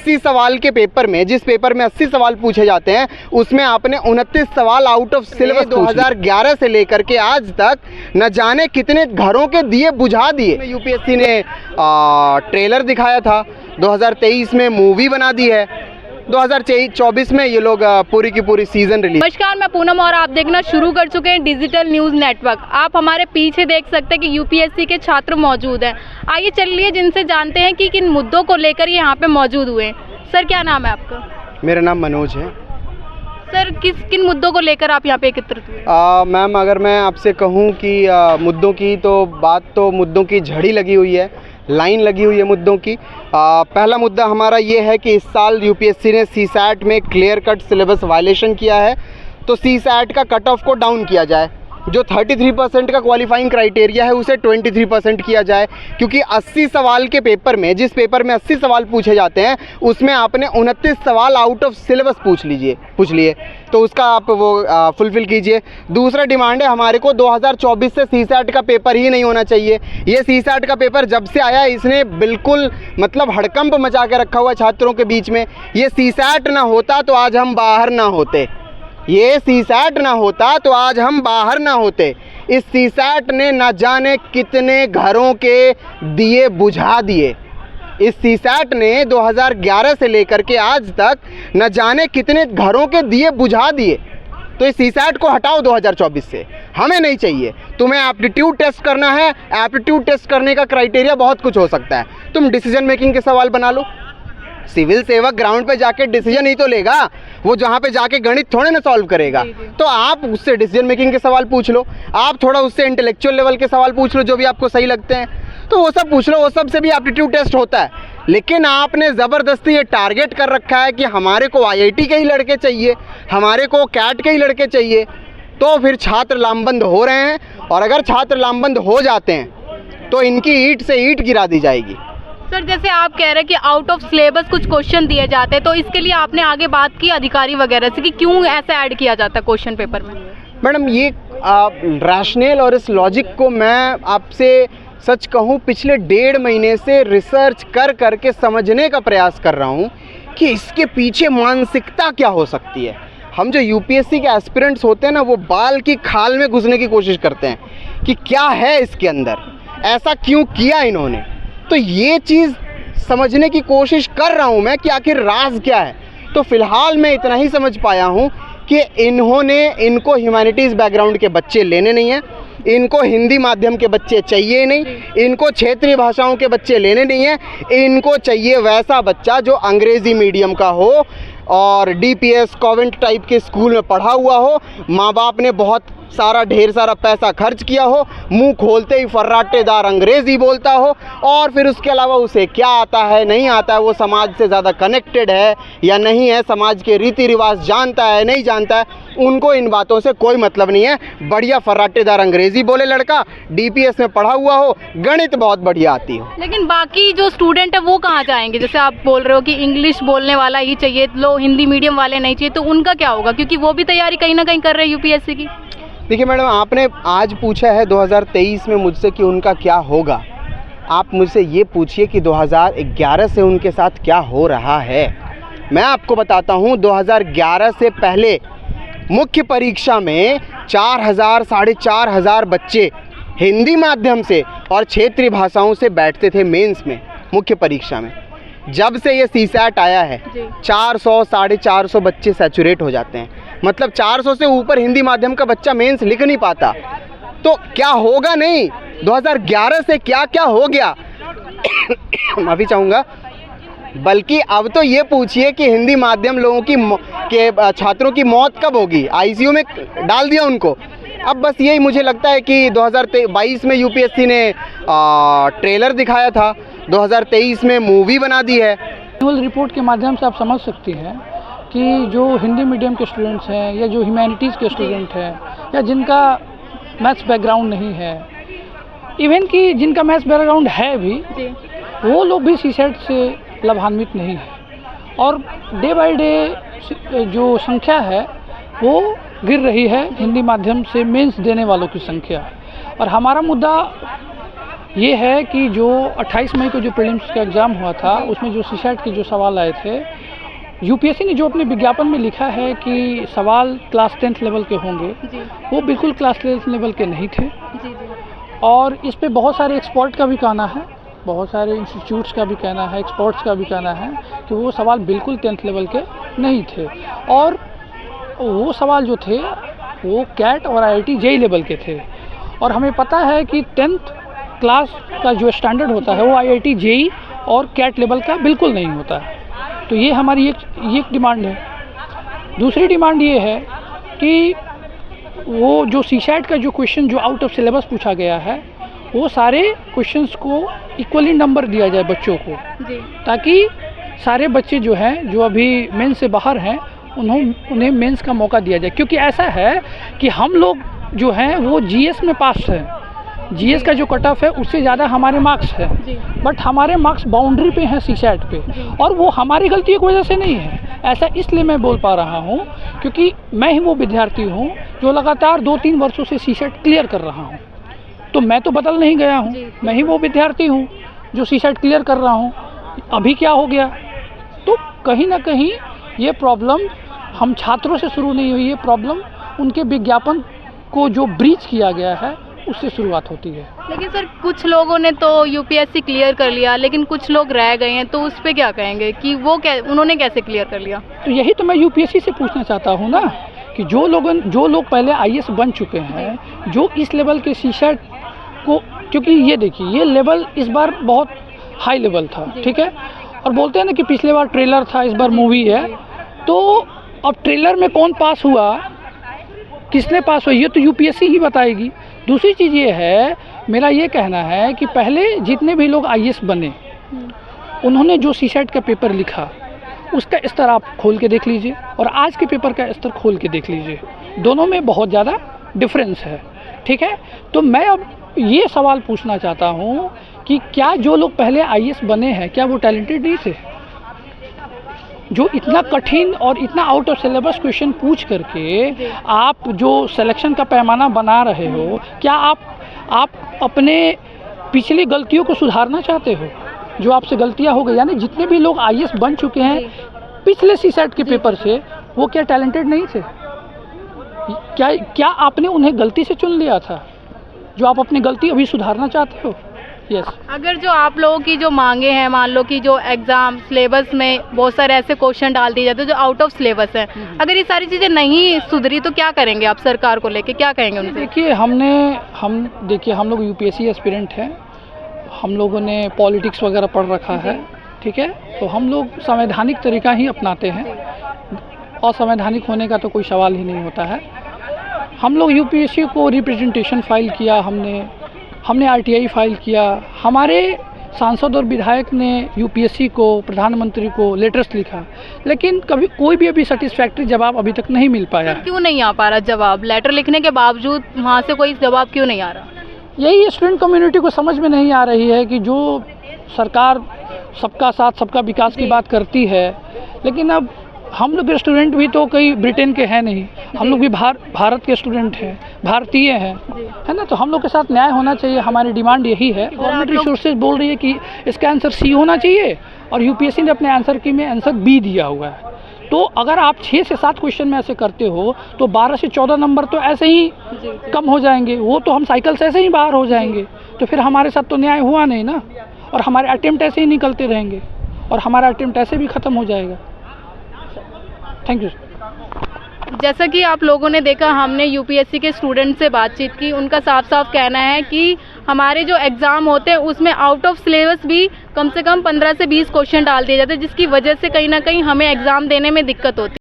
80 सवाल के पेपर में, जिस पेपर में 80 सवाल पूछे जाते हैं, उसमें आपने 29 सवाल आउट ऑफ सिलेबस 2011 से लेकर के आज तक न जाने कितने घरों के दिए बुझा दिए। यूपीएससी ने ट्रेलर दिखाया था, 2023 में मूवी बना दी है, 2024 में ये लोग पूरी की पूरी सीजन रिलीज। नमस्कार, मैं पूनम और आप देखना शुरू कर चुके हैं डिजिटल न्यूज़ नेटवर्क। आप हमारे पीछे देख सकते हैं कि यूपीएससी के छात्र मौजूद हैं। आइए चलिए जिनसे जानते हैं कि किन मुद्दों को लेकर ये यहाँ पे मौजूद हुए हैं। सर, क्या नाम है आपका? मेरा नाम मनोज है। सर, किन मुद्दों को लेकर आप यहाँ पे एकत्रित हुए? मैम, अगर मैं आपसे कहूँ कि मुद्दों की तो मुद्दों की झड़ी लगी हुई है, लाइन लगी हुई है मुद्दों की। पहला मुद्दा हमारा ये है कि इस साल यूपीएससी ने सीसैट में क्लियर कट सिलेबस वायलेशन किया है, तो सीसैट का कट ऑफ को डाउन किया जाए। जो 33% का क्वालिफाइंग क्राइटेरिया है उसे 23% किया जाए, क्योंकि 80 सवाल के पेपर में, जिस पेपर में 80 सवाल पूछे जाते हैं, उसमें आपने 29 सवाल आउट ऑफ सिलेबस पूछ लिए, तो उसका आप वो फुलफ़िल कीजिए। दूसरा डिमांड है हमारे को 2024 से सीसैट का पेपर ही नहीं होना चाहिए। ये सीसैट का पेपर जब से आया इसने बिल्कुल मतलब हड़कंप मचा के रखा हुआ है छात्रों के बीच में। ये सीसैट ना होता तो आज हम बाहर ना होते, ये सीसैट ना होता तो आज हम बाहर ना होते। इस सीसैट ने न जाने कितने घरों के दिए बुझा दिए। इस सीसैट ने 2011 से लेकर के आज तक न जाने कितने घरों के दिए बुझा दिए। तो इस सीसैट को हटाओ 2024 से, हमें नहीं चाहिए। तुम्हें एप्टीट्यूड टेस्ट करना है, एप्टीट्यूड टेस्ट करने का क्राइटेरिया बहुत कुछ हो सकता है। तुम डिसीजन मेकिंग के सवाल बना लो। सिविल सेवक ग्राउंड पे जाके डिसीजन ही तो लेगा, वो जहाँ पे जाके गणित थोड़े ना सॉल्व करेगा। तो आप उससे डिसीजन मेकिंग के सवाल पूछ लो, आप थोड़ा उससे इंटेलेक्चुअल लेवल के सवाल पूछ लो, जो भी आपको सही लगते हैं तो वो सब पूछ लो, वो सब से भी एप्टीट्यूड टेस्ट होता है। लेकिन आपने ज़बरदस्ती ये टारगेट कर रखा है कि हमारे को IIT के ही लड़के चाहिए, हमारे को कैट के ही लड़के चाहिए, तो फिर छात्र लामबंद हो रहे हैं। और अगर छात्र लामबंद हो जाते हैं तो इनकी ईंट से ईंट गिरा दी जाएगी। सर, जैसे आप कह रहे हैं कि आउट ऑफ सिलेबस कुछ क्वेश्चन दिए जाते हैं, तो इसके लिए आपने आगे बात की अधिकारी वगैरह से कि क्यों ऐसा ऐड किया जाता है क्वेश्चन पेपर में? मैडम, ये रैशनल और इस लॉजिक को मैं आपसे सच कहूँ पिछले 1.5 महीने से रिसर्च कर के समझने का प्रयास कर रहा हूँ कि इसके पीछे मानसिकता क्या हो सकती है। हम जो यूपीएससी के एस्पिरेंट्स होते हैं ना, वो बाल की खाल में घुसने की कोशिश करते हैं कि क्या है इसके अंदर, ऐसा क्यों किया इन्होंने। तो ये चीज़ समझने की कोशिश कर रहा हूँ मैं कि आखिर राज क्या है। तो फ़िलहाल मैं इतना ही समझ पाया हूँ कि इनको ह्यूमैनिटीज़ बैकग्राउंड के बच्चे लेने नहीं हैं, इनको हिंदी माध्यम के बच्चे चाहिए नहीं, इनको क्षेत्रीय भाषाओं के बच्चे लेने नहीं हैं, इनको चाहिए वैसा बच्चा जो अंग्रेज़ी मीडियम का हो और DPS कॉन्वेंट टाइप के स्कूल में पढ़ा हुआ हो, माँ बाप ने बहुत ढेर सारा पैसा खर्च किया हो, मुंह खोलते ही फर्राटेदार अंग्रेज़ी बोलता हो, और फिर उसके अलावा उसे क्या आता है नहीं आता है, वो समाज से ज़्यादा कनेक्टेड है या नहीं है, समाज के रीति रिवाज जानता है नहीं जानता है, उनको इन बातों से कोई मतलब नहीं है। बढ़िया फर्राटेदार अंग्रेज़ी बोले लड़का, DPS में पढ़ा हुआ हो, गणित बहुत बढ़िया आती हो। लेकिन बाकी जो स्टूडेंट है वो कहाँ जाएंगे? जैसे आप बोल रहे हो कि इंग्लिश बोलने वाला ही चाहिए, लो हिंदी मीडियम वाले नहीं चाहिए, तो उनका क्या होगा? क्योंकि वो भी तैयारी कहीं ना कहीं कर रहे हैं यूपीएससी की। देखिए मैडम, आपने आज पूछा है 2023 में मुझसे कि उनका क्या होगा। आप मुझसे ये पूछिए कि 2011 से उनके साथ क्या हो रहा है। मैं आपको बताता हूँ, 2011 से पहले मुख्य परीक्षा में 4,000 साढ़े 4,000 बच्चे हिंदी माध्यम से और क्षेत्रीय भाषाओं से बैठते थे मेंस में, मुख्य परीक्षा में। जब से ये सीसैट आया है 400 साढ़े 400 बच्चे सैचुरेट हो जाते हैं। मतलब 400 से ऊपर हिंदी माध्यम का बच्चा मेंस लिख नहीं पाता। तो क्या होगा नहीं, 2011 से क्या क्या हो गया माफ़ी चाहूँगा। बल्कि अब तो ये पूछिए कि हिंदी माध्यम लोगों के छात्रों की मौत कब होगी, ICU में डाल दिया उनको। अब बस यही मुझे लगता है कि 2022 में यूपीएससी ने ट्रेलर दिखाया था, 2023 में मूवी बना दी है। एनुअल रिपोर्ट के माध्यम से आप समझ सकती हैं कि जो हिंदी मीडियम के स्टूडेंट्स हैं या जो ह्यूमैनिटीज़ के स्टूडेंट हैं या जिनका मैथ्स बैकग्राउंड नहीं है, इवन कि जिनका मैथ्स बैकग्राउंड है भी, वो लोग भी सीसैट से लाभान्वित नहीं है। और डे बाय डे जो संख्या है वो गिर रही है, हिंदी माध्यम से मेंस देने वालों की संख्या। और हमारा मुद्दा ये है कि जो 28 मई को जो प्रीलिम्स का एग्ज़ाम हुआ था उसमें जो सीसैट के जो सवाल आए थे, यूपीएससी ने जो अपने विज्ञापन में लिखा है कि सवाल क्लास 10th लेवल के होंगे, जी वो बिल्कुल क्लास 10th लेवल के नहीं थे। जी जी और इस पे बहुत सारे एक्सपर्ट का भी कहना है, बहुत सारे इंस्टीट्यूट्स का भी कहना है, एक्सपर्ट्स का भी कहना है कि वो सवाल बिल्कुल 10th लेवल के नहीं थे। और वो सवाल जो थे वो कैट और IIT JEE लेवल के थे। और हमें पता है कि 10th क्लास का जो स्टैंडर्ड होता है वो IIT JEE और कैट लेवल का बिल्कुल नहीं होता है। तो ये हमारी एक डिमांड है। दूसरी डिमांड ये है कि वो जो सीसैट का जो क्वेश्चन जो आउट ऑफ सिलेबस पूछा गया है, वो सारे क्वेश्चंस को इक्वली नंबर दिया जाए बच्चों को, जी ताकि सारे बच्चे जो हैं जो अभी मेंस से बाहर हैं उन्हें मेंस का मौका दिया जाए। क्योंकि ऐसा है कि हम लोग जो हैं वो GS में पास हैं, GS का जो कट ऑफ है उससे ज़्यादा हमारे मार्क्स है, जी बट हमारे मार्क्स बाउंड्री पे हैं सीसैट पे, और वो हमारी गलती की वजह से नहीं है। ऐसा इसलिए मैं बोल पा रहा हूँ क्योंकि मैं ही वो विद्यार्थी हूँ जो लगातार 2-3 वर्षों से सीसैट क्लियर कर रहा हूँ। तो मैं तो बदल नहीं गया हूँ, मैं ही वो विद्यार्थी हूँ जो सीसैट क्लियर कर रहा हूँ। अभी क्या हो गया? तो कहीं ना कहीं ये प्रॉब्लम हम छात्रों से शुरू नहीं हुई, ये प्रॉब्लम उनके विज्ञापन को जो ब्रीच किया गया है उससे शुरुआत होती है। लेकिन सर कुछ लोगों ने तो यूपीएससी क्लियर कर लिया, लेकिन कुछ लोग रह गए हैं, तो उस पे क्या कहेंगे कि वो उन्होंने कैसे क्लियर कर लिया? तो यही तो मैं यूपीएससी से पूछना चाहता हूँ ना कि जो लोग पहले IAS बन चुके हैं, जो इस लेवल के सीसैट को, क्योंकि ये देखिए ये लेवल इस बार बहुत हाई लेवल था, ठीक है, और बोलते हैं ना कि पिछले बार ट्रेलर था, इस बार मूवी है, तो अब ट्रेलर में कौन पास हुआ, किसने पास हुआ, ये तो यूपीएससी ही बताएगी। दूसरी चीज़ ये है, मेरा ये कहना है कि पहले जितने भी लोग IAS बने उन्होंने जो सीसैट का पेपर लिखा उसका स्तर आप खोल के देख लीजिए और आज के पेपर का स्तर खोल के देख लीजिए, दोनों में बहुत ज़्यादा डिफरेंस है, ठीक है। तो मैं अब ये सवाल पूछना चाहता हूँ कि क्या जो लोग पहले IAS बने हैं क्या वो टैलेंटेड नहीं थे? जो इतना कठिन और इतना आउट ऑफ सिलेबस क्वेश्चन पूछ करके आप जो सिलेक्शन का पैमाना बना रहे हो, क्या आप अपने पिछली गलतियों को सुधारना चाहते हो जो आपसे गलतियां हो गई? यानी जितने भी लोग IAS बन चुके हैं पिछले सीसैट के पेपर से, वो क्या टैलेंटेड नहीं थे? क्या आपने उन्हें गलती से चुन लिया था जो आप अपनी गलती अभी सुधारना चाहते हो? यस। अगर जो आप लोगों की जो मांगे हैं, मान लो कि जो एग्ज़ाम सिलेबस में बहुत सारे ऐसे क्वेश्चन डाल दिए जाते हैं जो आउट ऑफ सिलेबस है, अगर ये सारी चीज़ें नहीं सुधरी तो क्या करेंगे आप सरकार को लेके, क्या कहेंगे उनसे? देखिए हम लोग यूपीएससी एस्पिरेंट हैं, हम लोगों ने पॉलिटिक्स वगैरह पढ़ रखा है, ठीक है, तो हम लोग संवैधानिक तरीका ही अपनाते हैं, असंवैधानिक होने का तो कोई सवाल ही नहीं होता है। हम लोग यूपीएससी को रिप्रेजेंटेशन फाइल किया, हमने RTI फाइल किया, हमारे सांसद और विधायक ने यूपीएससी को, प्रधानमंत्री को लेटर्स लिखा, लेकिन कभी कोई भी अभी सेटिस्फैक्ट्री जवाब अभी तक नहीं मिल पाया। क्यों नहीं आ पा रहा जवाब? लेटर लिखने के बावजूद वहाँ से कोई जवाब क्यों नहीं आ रहा? यही स्टूडेंट कम्युनिटी को समझ में नहीं आ रही है कि जो सरकार सबका साथ सबका विकास की बात करती है, लेकिन अब हम लोग के स्टूडेंट भी तो कई ब्रिटेन के हैं नहीं, हम लोग भी भारत के स्टूडेंट हैं, भारतीय हैं, है ना, तो हम लोग के साथ न्याय होना चाहिए। हमारी डिमांड यही है। गवर्नमेंट रिसोर्सेज बोल रही है कि इसका आंसर C होना चाहिए और यूपीएससी ने अपने आंसर की में आंसर B दिया हुआ है। तो अगर आप 6 से 7 क्वेश्चन में ऐसे करते हो तो 12 से 14 नंबर तो ऐसे ही कम हो जाएंगे, वो तो हम साइकिल से ऐसे ही बाहर हो जाएंगे। तो फिर हमारे साथ तो न्याय हुआ नहीं ना, और हमारे अटेम्प्ट ऐसे ही निकलते रहेंगे और हमारा अटेम्प्ट ऐसे भी ख़त्म हो जाएगा। Thank you. जैसा कि आप लोगों ने देखा, हमने यूपीएससी के स्टूडेंट से बातचीत की, उनका साफ साफ कहना है कि हमारे जो एग्ज़ाम होते हैं उसमें आउट ऑफ सिलेबस भी कम से कम 15 से 20 क्वेश्चन डाल दिए जाते हैं, जिसकी वजह से कहीं ना कहीं हमें एग्ज़ाम देने में दिक्कत होती है।